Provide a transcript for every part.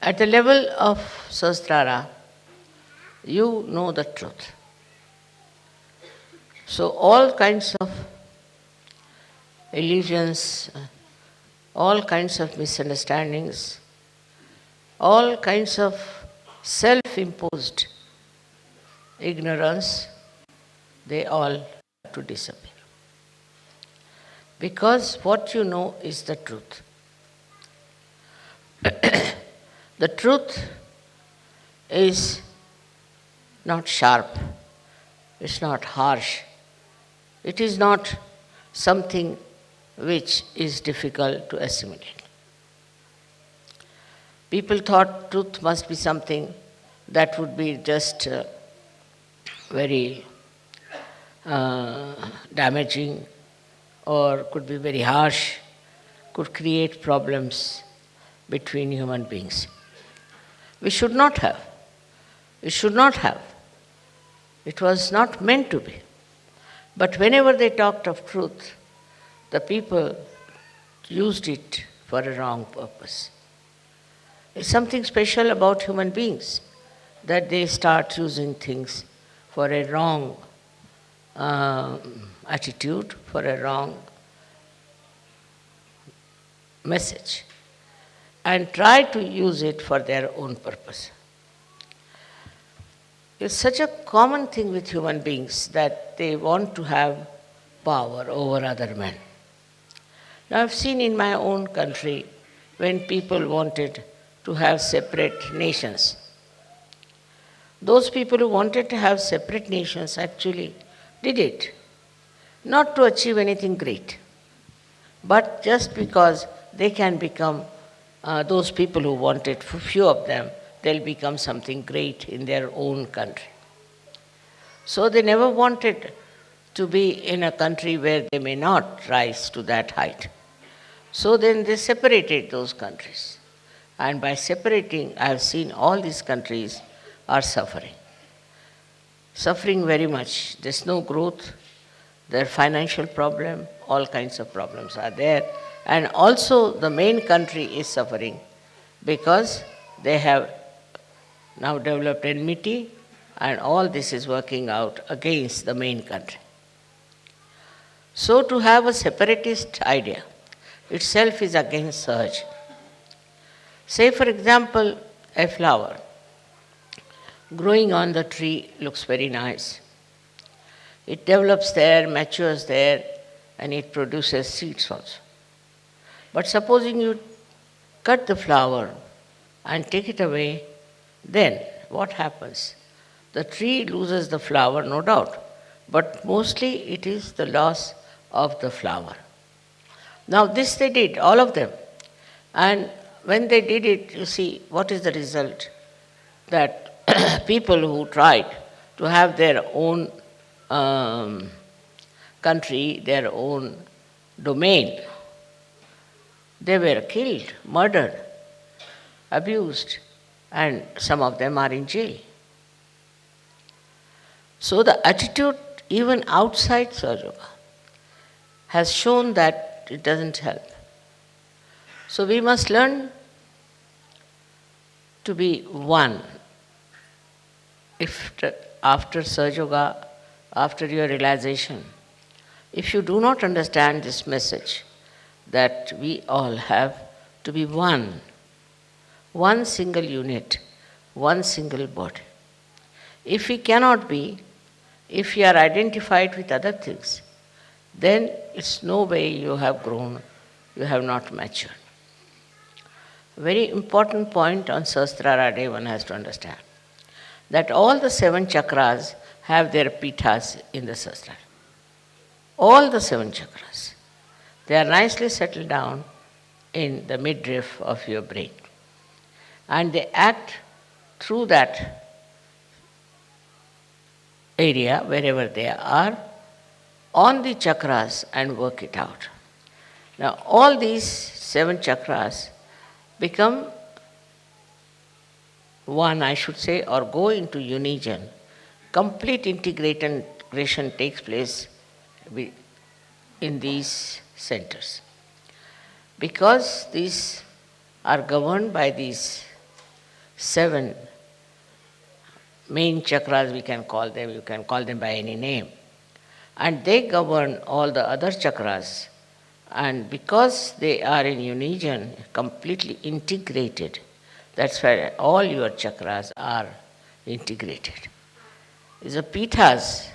At the level of Sahasrara, you know the truth. So all kinds of illusions, all kinds of misunderstandings, all kinds of self-imposed ignorance, they all have to disappear. Because what you know is the truth. The truth is not sharp, it's not harsh, it is not something which is difficult to assimilate. People thought truth must be something that would be just very damaging, or could be very harsh, could create problems between human beings. We should not have. It should not have. It was not meant to be. But whenever they talked of truth, the people used it for a wrong purpose. It's something special about human beings that they start using things for a wrong attitude, for a wrong message, and try to use it for their own purpose. It's such a common thing with human beings that they want to have power over other men. Now, I've seen in my own country when people wanted to have separate nations. Those people who wanted to have separate nations actually did it, not to achieve anything great, but just because they can become, those people who wanted, for few of them, they'll become something great in their own country. So they never wanted to be in a country where they may not rise to that height. So then they separated those countries. And by separating, I have seen all these countries are suffering. Suffering very much. There's no growth, there's financial problem, all kinds of problems are there. And also the main country is suffering because they have now developed enmity, and all this is working out against the main country. So to have a separatist idea itself is against Sahaj. Say for example, a flower growing on the tree looks very nice. It develops there, matures there, and it produces seeds also. But supposing you cut the flower and take it away, then what happens? The tree loses the flower, no doubt, but mostly it is the loss of the flower. Now this they did, all of them. And when they did it, you see, what is the result? That people who tried to have their own country, their own domain, they were killed, murdered, abused, and some of them are in jail. So the attitude even outside Sahaja Yoga has shown that it doesn't help. So we must learn to be one. If after Sahaja Yoga, after your realization, if you do not understand this message that we all have to be one, one single unit, one single body. If we cannot be, if we are identified with other things, then it's no way you have grown, you have not matured. A very important point on Sahasrara Day one has to understand, that all the 7 chakras have their pithas in the Sahasrara. All the 7 chakras. They are nicely settled down in the midriff of your brain. And they act through that area, wherever they are, on the chakras and work it out. Now, all these 7 chakras become one, I should say, or go into union. Complete integration takes place in these centers. Because these are governed by these 7 main chakras, we can call them, you can call them by any name. And they govern all the other chakras. And because they are in unison, completely integrated, that's why all your chakras are integrated. The pithas,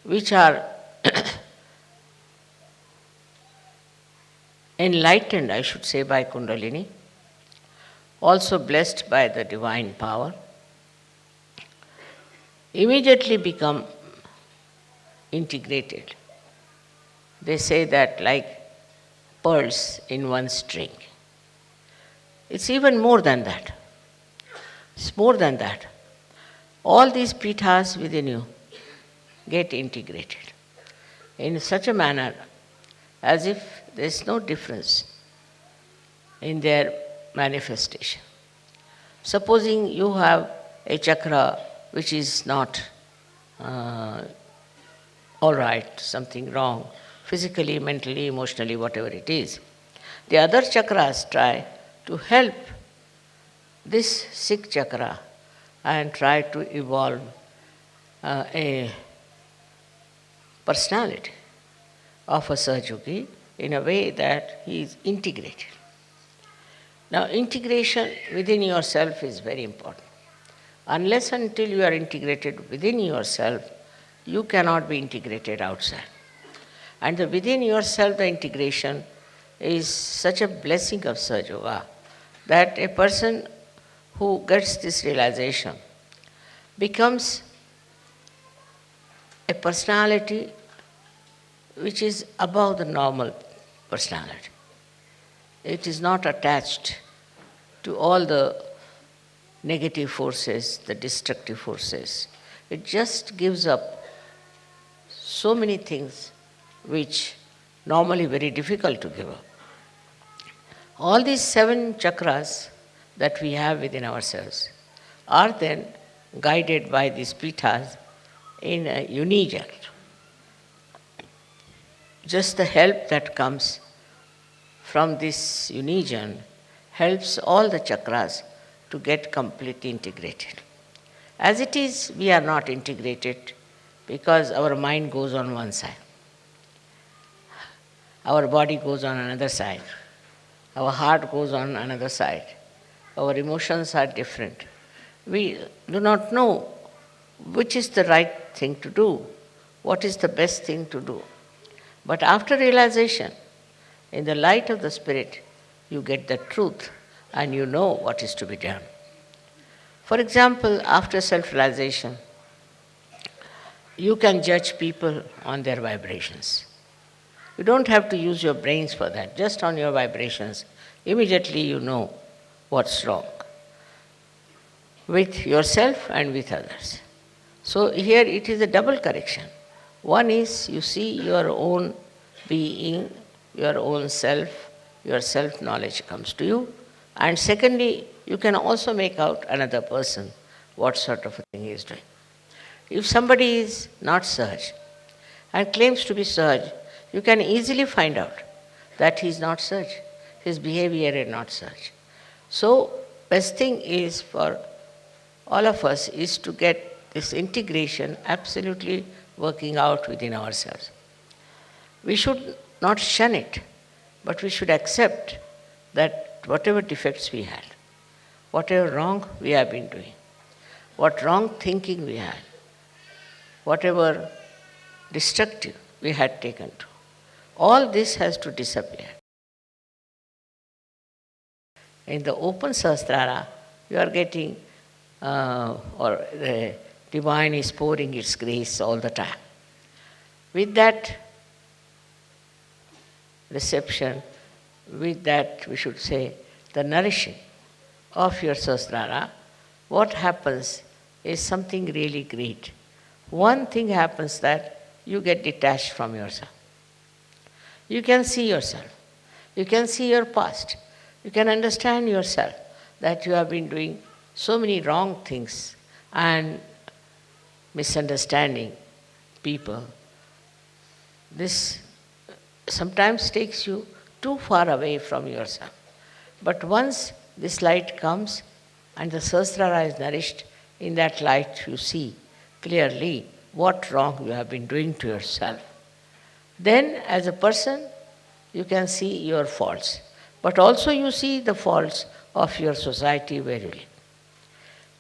which are enlightened, I should say, by Kundalini, also blessed by the divine power, immediately become integrated. They say that like pearls in one string. It's even more than that. It's more than that. All these pithas within you get integrated in such a manner as if there's no difference in their manifestation. Supposing you have a chakra which is not all right, something wrong, physically, mentally, emotionally, whatever it is, the other chakras try to help this sick chakra and try to evolve a personality of a Sahajogi in a way that he is integrated. Now, integration within yourself is very important. Unless until you are integrated within yourself, you cannot be integrated outside. And within yourself, the integration is such a blessing of Sahajoga that a person who gets this realization becomes a personality which is above the normal personality. It is not attached to all the negative forces, the destructive forces. It just gives up so many things which normally very difficult to give up. All these 7 chakras that we have within ourselves are then guided by these pithas in a unison. Just the help that comes from this unison helps all the chakras to get completely integrated. As it is, we are not integrated because our mind goes on one side. Our body goes on another side. Our heart goes on another side. Our emotions are different. We do not know which is the right thing to do, what is the best thing to do. But after realization, in the light of the Spirit, you get the truth and you know what is to be done. For example, after self-realization, you can judge people on their vibrations. You don't have to use your brains for that. Just on your vibrations, immediately you know what's wrong with yourself and with others. So here it is a double correction. One is you see your own being, your own self, your self-knowledge comes to you. And secondly, you can also make out another person, what sort of a thing he is doing. If somebody is not Sahaj and claims to be Sahaj, you can easily find out that he is not Sahaj. His behavior is not Sahaj. So, best thing is for all of us is to get this integration absolutely working out within ourselves. We should not shun it, but we should accept that whatever defects we had, whatever wrong we have been doing, what wrong thinking we had, whatever destructive we had taken to, all this has to disappear. In the open Sahasrara, you are getting, or the divine is pouring its grace all the time. With that reception, with that, we should say, the nourishing of your Sahasrara, what happens is something really great. One thing happens that you get detached from yourself. You can see yourself. You can see your past. You can understand yourself that you have been doing so many wrong things and misunderstanding people. This sometimes takes you too far away from yourself. But once this light comes, and the Sahasrara is nourished, in that light you see clearly what wrong you have been doing to yourself. Then, as a person, you can see your faults, but also you see the faults of your society where you live.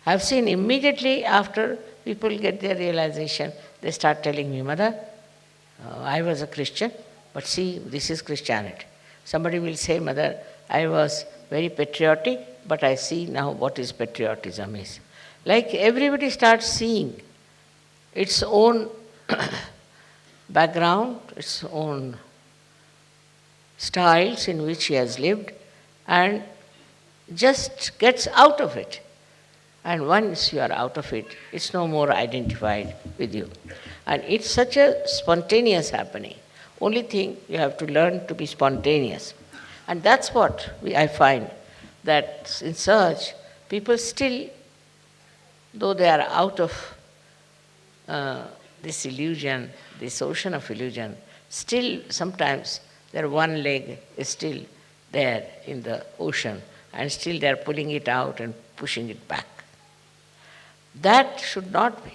I have seen immediately after people get their realization, they start telling me, Mother, I was a Christian, but see, this is Christianity. Somebody will say, Mother, I was very patriotic, but I see now what is patriotism is. Like everybody starts seeing its own background, its own styles in which he has lived, and just gets out of it. And once you are out of it, it's no more identified with you. And it's such a spontaneous happening. Only thing, you have to learn to be spontaneous. And that's what I find, that in search, people still, though they are out of this illusion, this ocean of illusion, still sometimes their one leg is still there in the ocean, and still they are pulling it out and pushing it back. That should not be.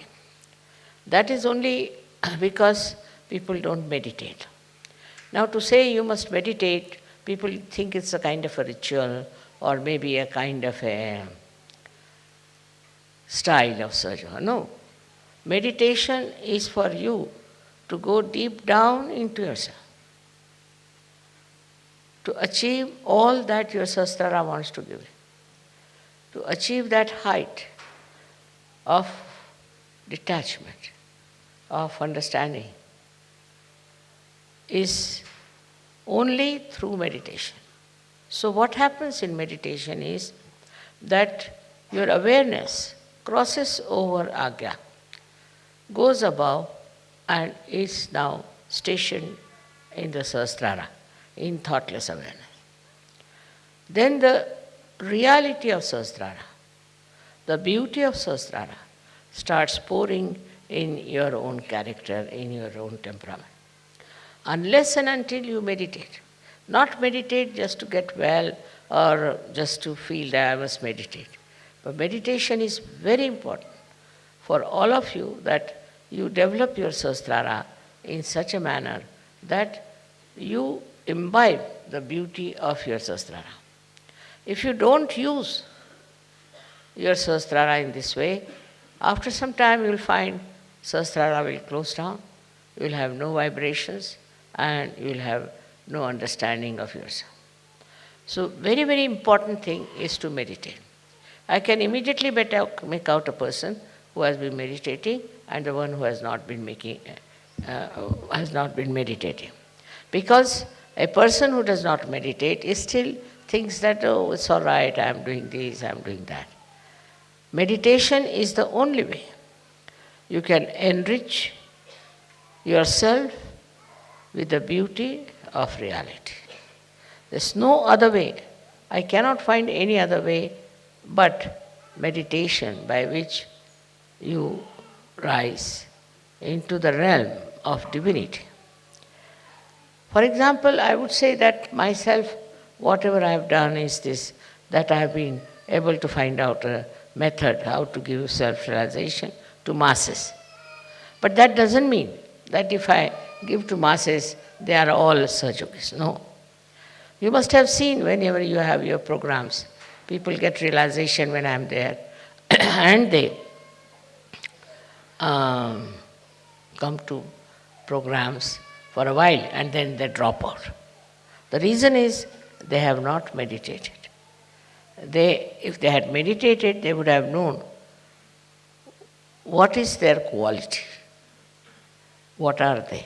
That is only because people don't meditate. Now, to say you must meditate, people think it's a kind of a ritual or maybe a kind of a style of search. No. Meditation is for you to go deep down into yourself, to achieve all that your Sahasrara wants to give you, to achieve that height of detachment, of understanding, is only through meditation. So what happens in meditation is that your awareness crosses over Agya, goes above, and is now stationed in the Sahasrara, in thoughtless awareness. Then the reality of Sahasrara, the beauty of Sahasrara starts pouring in your own character, in your own temperament. Unless and until you meditate. Not meditate just to get well or just to feel that I must meditate. But meditation is very important for all of you, that you develop your Sahasrara in such a manner that you imbibe the beauty of your Sahasrara. If you don't use your Sahasrara in this way, after some time you will find Sahasrara will close down, you will have no vibrations, and you will have no understanding of yourself. So very, very important thing is to meditate. I can immediately make out a person who has been meditating and the one who has not been meditating. Because a person who does not meditate is still thinks that, oh, it's all right, I am doing this, I am doing that. Meditation is the only way you can enrich yourself with the beauty of reality. There's no other way. I cannot find any other way but meditation, by which you rise into the realm of divinity. For example, I would say that myself, whatever I have done is this, that I have been able to find out a method how to give self-realization to masses. But that doesn't mean that if I give to masses, they are all Sahajogis. No. You must have seen whenever you have your programs, people get realization when I am there and they come to programs for a while and then they drop out. The reason is they have not meditated. If they had meditated, they would have known what is their quality, what are they.